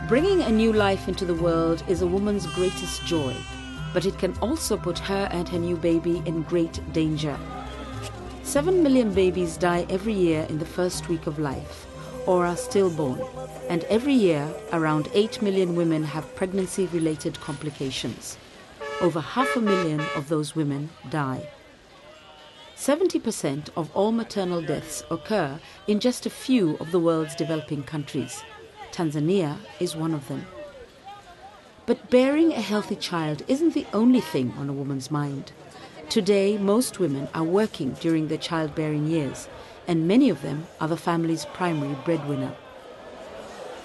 Bringing a new life into the world is a woman's greatest joy, but it can also put her and her new baby in great danger. 7 million babies die every year in the first week of life, or are stillborn, and every year around 8 million women have pregnancy-related complications. Over 500,000 of those women die. 70% of all maternal deaths occur in just a few of the world's developing countries. Tanzania is one of them. But bearing a healthy child isn't the only thing on a woman's mind. Today, most women are working during their childbearing years, and many of them are the family's primary breadwinner.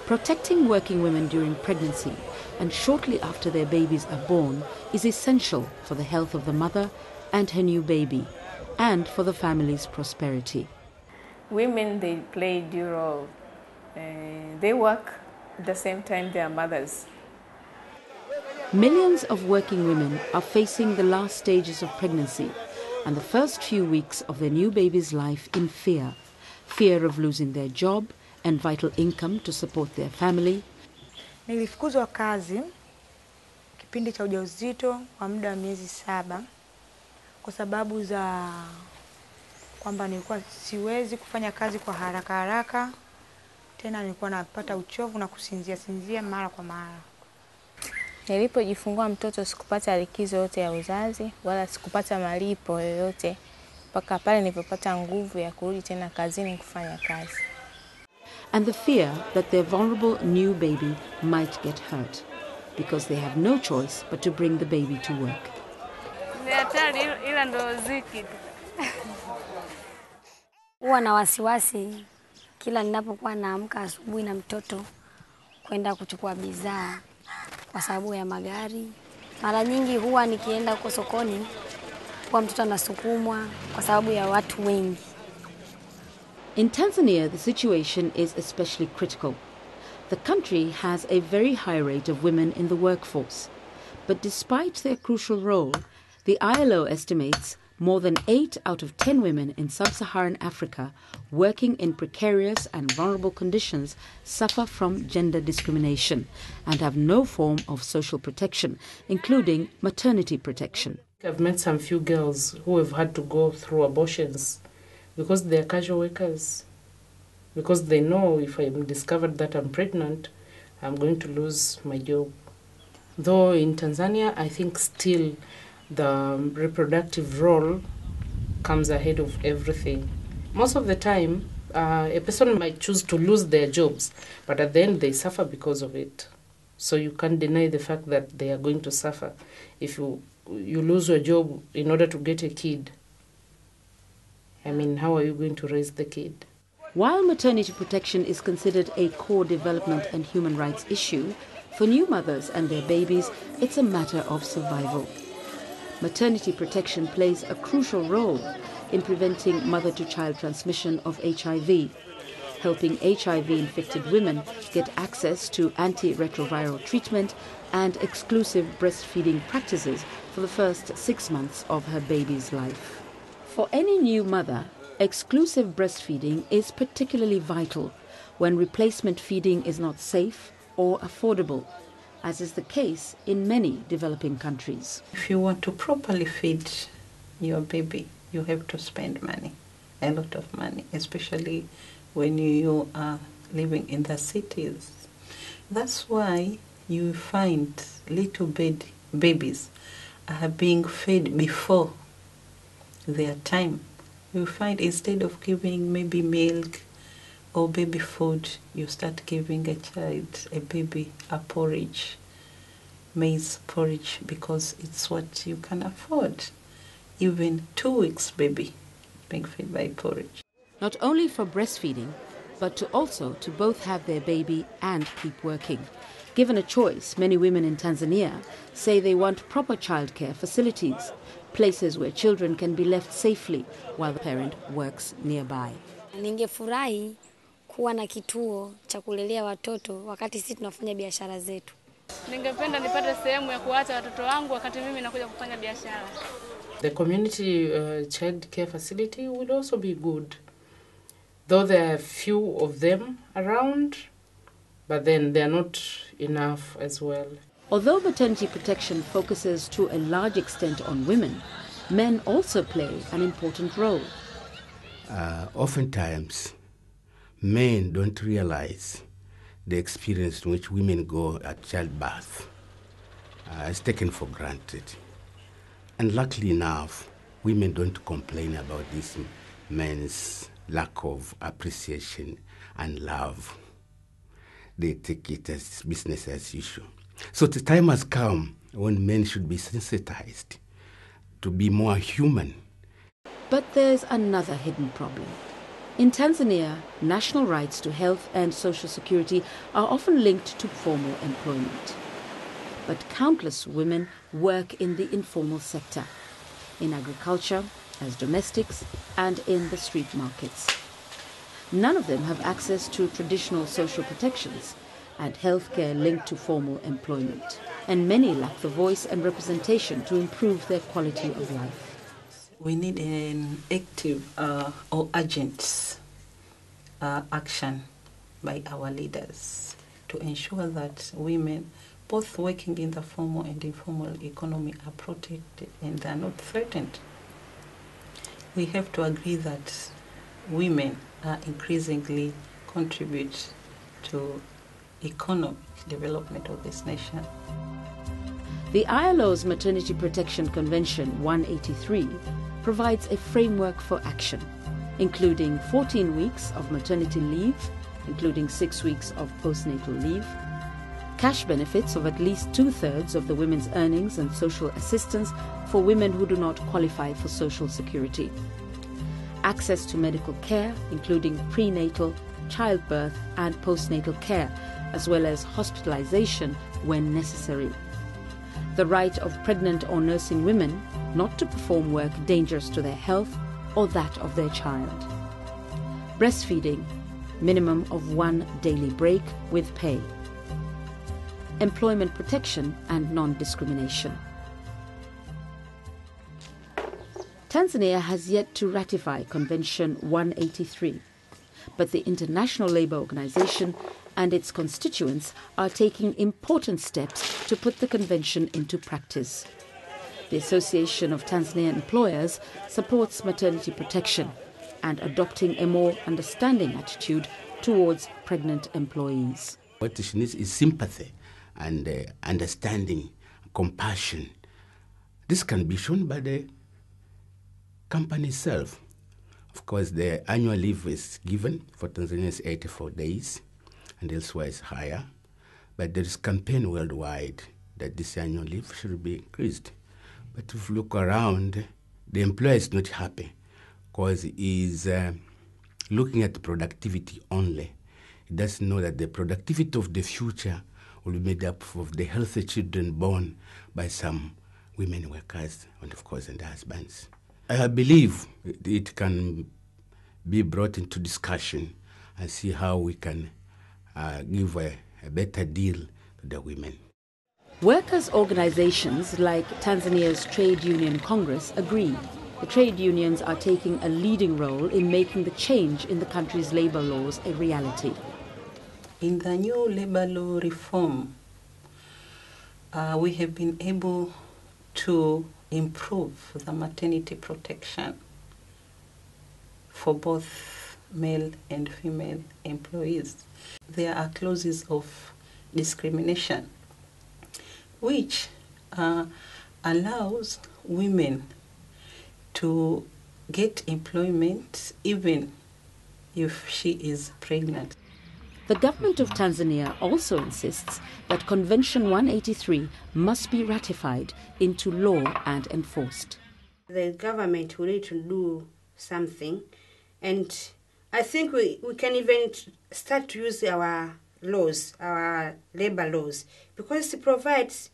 Protecting working women during pregnancy and shortly after their babies are born is essential for the health of the mother and her new baby, and for the family's prosperity. Women, they play a due role. They work at the same time they are mothers. Millions of working women are facing the last stages of pregnancy and the first few weeks of their new baby's life in fear. Fear of losing their job and vital income to support their family. Nilifukuzwa kazi kipindi cha ujauzito kwa muda wa miezi 7 kwa sababu za kwamba nilikuwa siwezi kufanya kazi kwa haraka. Tena nilikuwa napata uchovu na kusinzia mara kwa mara. Nilipojifungua mtoto sikupata likizo yote ya uzazi wala sikupata malipo yoyote mpaka pale nilipopata nguvu ya kurudi tena kazini kufanya kazi. And the fear that their vulnerable new baby might get hurt because they have no choice but to bring the baby to work. Huwa na wasiwasi kila ninapokuwa naamka asubuhi na mtoto kwenda kuchukua bidhaa kwa sababu ya magari. Mara nyingi huwa nikienda huko sokoni kwa mtoto anasukumwa kwa sababu ya watu wengi. In Tanzania, the situation is especially critical. The country has a very high rate of women in the workforce. But despite their crucial role, the ILO estimates more than 8 out of 10 women in sub-Saharan Africa working in precarious and vulnerable conditions suffer from gender discrimination and have no form of social protection, including maternity protection. I've met some few girls who have had to go through abortions because they are casual workers, because they know if I'm discovered that I'm pregnant, I'm going to lose my job. Though in Tanzania, I think still the reproductive role comes ahead of everything. Most of the time, a person might choose to lose their jobs, but at the end they suffer because of it. So you can't deny the fact that they are going to suffer. If you lose your job in order to get a kid, I mean, how are you going to raise the kid? While maternity protection is considered a core development and human rights issue, for new mothers and their babies, it's a matter of survival. Maternity protection plays a crucial role in preventing mother-to-child transmission of HIV, helping HIV-infected women get access to antiretroviral treatment and exclusive breastfeeding practices for the first 6 months of her baby's life. For any new mother, exclusive breastfeeding is particularly vital when replacement feeding is not safe or affordable, as is the case in many developing countries. If you want to properly feed your baby, you have to spend money, a lot of money, especially when you are living in the cities. That's why you find little babies are being fed before their time. You find instead of giving maybe milk or baby food, you start giving a baby a porridge, maize porridge, because it's what you can afford. Even 2 weeks baby being fed by porridge. Not only for breastfeeding, but to both have their baby and keep working. Given a choice, many women in Tanzania say they want proper childcare facilities, places where children can be left safely while the parent works nearby. Ningefurahi kuwa na kituo cha kulelea watoto wakati sisi tunafanya biashara zetu. Ningependa nipate sehemu ya kuacha watoto wangu wakati mimi nakuja kufanya biashara. The community child care facility would also be good, though there are few of them around, but then they are not enough as well. Although maternity protection focuses to a large extent on women, men also play an important role. Oftentimes, men don't realize the experience in which women go at childbirth is taken for granted. And luckily enough, women don't complain about this men's lack of appreciation and love. They take it as business as usual. So the time has come when men should be sensitized to be more human. But there's another hidden problem. In Tanzania, national rights to health and social security are often linked to formal employment. But countless women work in the informal sector, in agriculture, as domestics, and in the street markets. None of them have access to traditional social protections and healthcare linked to formal employment. And many lack the voice and representation to improve their quality of life. We need an active or urgent action by our leaders to ensure that women, both working in the formal and informal economy, are protected and are not threatened. We have to agree that women are increasingly contribute to economic development of this nation. The ILO's Maternity Protection Convention 183 provides a framework for action, including 14 weeks of maternity leave, including 6 weeks of postnatal leave, cash benefits of at least 2/3 of the women's earnings and social assistance for women who do not qualify for Social Security, access to medical care, including prenatal, childbirth and postnatal care, as well as hospitalization when necessary. The right of pregnant or nursing women not to perform work dangerous to their health or that of their child. Breastfeeding, minimum of 1 daily break with pay. Employment protection and non-discrimination. Tanzania has yet to ratify Convention 183, but the International Labour Organization and its constituents are taking important steps to put the convention into practice. The Association of Tanzanian Employers supports maternity protection and adopting a more understanding attitude towards pregnant employees. What she needs is sympathy and understanding, compassion. This can be shown by the company itself. Of course, the annual leave is given for Tanzania is 84 days, and elsewhere is higher. But there is campaign worldwide that this annual leave should be increased. But if you look around, the employer is not happy because he is looking at productivity only. He doesn't know that the productivity of the future will be made up of the healthy children born by some women workers and, of course, and their husbands. I believe it can be brought into discussion and see how we can give a better deal to the women. Workers' organizations like Tanzania's Trade Union Congress agree. The trade unions are taking a leading role in making the change in the country's labor laws a reality. In the new labor law reform, we have been able to improve the maternity protection for both male and female employees. There are clauses of discrimination which allows women to get employment even if she is pregnant. The government of Tanzania also insists that Convention 183 must be ratified into law and enforced. The government will need to do something, and I think we can even start to use our laws, our labor laws, because it provides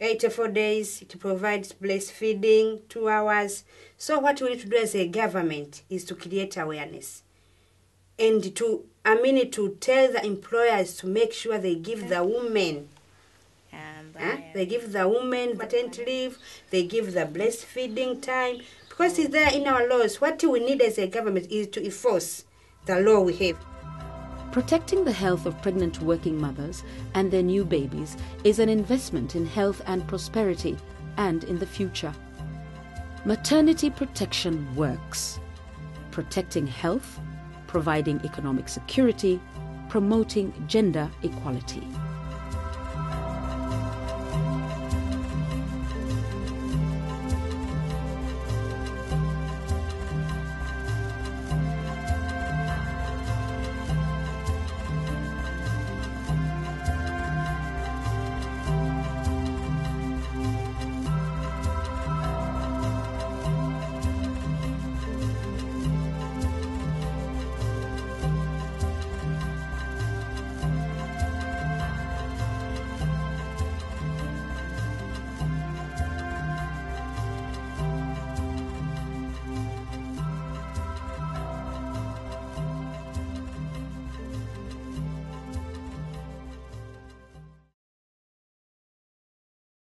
84 days, it provides breastfeeding, 2 hours. So what we need to do as a government is to create awareness. and to tell the employers to make sure they give the women. They give the women maternity leave, they give the breastfeeding time, because it's there in our laws. What we need as a government is to enforce the law we have. Protecting the health of pregnant working mothers and their new babies is an investment in health and prosperity and in the future. Maternity protection works, protecting health, providing economic security, promoting gender equality.